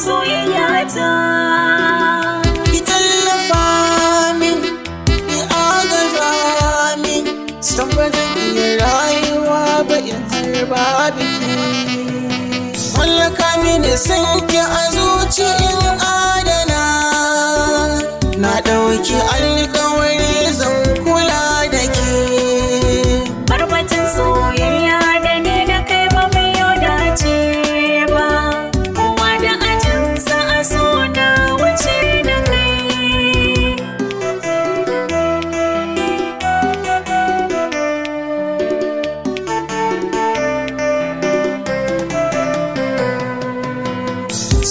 soyayya ta. Ki tallafa min, ki agaza min, san ba zan iya rayuwa ba in har babu ki. Mallaka mini san ki a zuci in adana, na ɗauki alƙawari zan kula da ke. Barbatin soyayya da ni da kai ba mai yau dace ba, kowa da ajinsa a so na wuce da kai.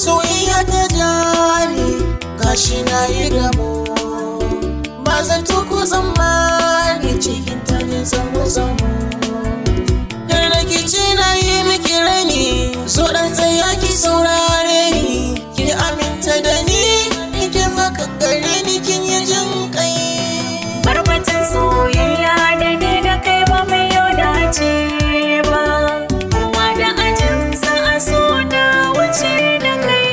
Soyayya ta jani gashi na yi gamo, ba zan tuku tsammani cikin ta ne zamo. Kar da ki ce na yi miki rani, so ɗan tsaya ki saurare ni, ki aminta da ni, kin haka gare ni kin yi jin kai. Barbatin soyayya da ni da kai ba mai yau dace ba, kowa da ajinsa a so na wuce da kai.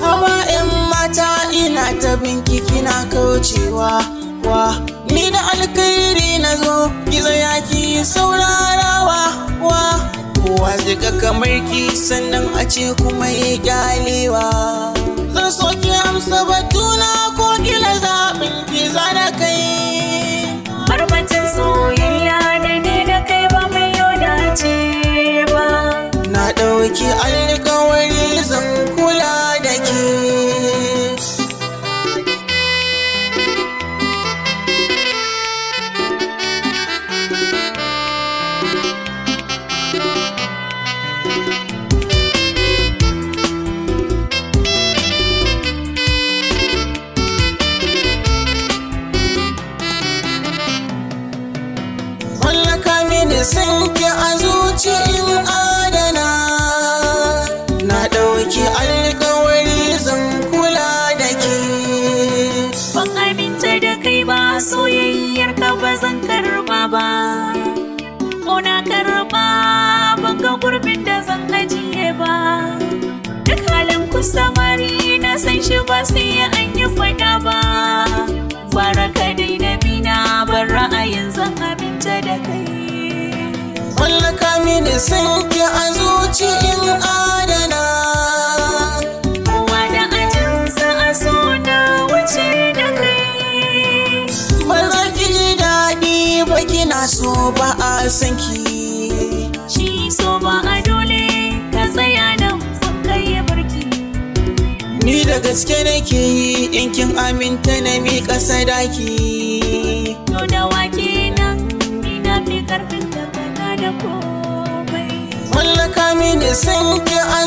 Hawa 'yan mata ina ta binki kina kaucewa wa, ni da alkhairi na zo ki tsaya ki saurarawa wa. Kowa zika kamar ki sannan a ce kuma ya gyalewa, zan so ki amsa batuna ko kila zaɓin ki zana kai. Barbatin soyayya da ni da kai ba mai yau dace ba, Na ɗauki alkawari zan kula da ke. Mallaka mini san ki a zuci in adana, na ɗauki alkawari zan kula da ke. ban aminta da kai ba, soyayyar ka ba zan karba ba, ko na karba ban ga gurbin da zan ajiye ba. Duk halin ku samari na san shi ba sai an yi fada ba, baraka dai da bina ban ra'ayin zan aminta da kai. Mallaka mini san ki a zuci in adana, Kowa da ajinsa a so na wuce da kai. ba za ki ji daɗi ba kina so ba a san ki. Shi so ba a dole ka tsaya nan kun kai barki. Ni da gaske nake yi in kin aminta na miƙa sadaki. To da wake nan ni na fi karfin da bana da komai. Mallaka mini san ki a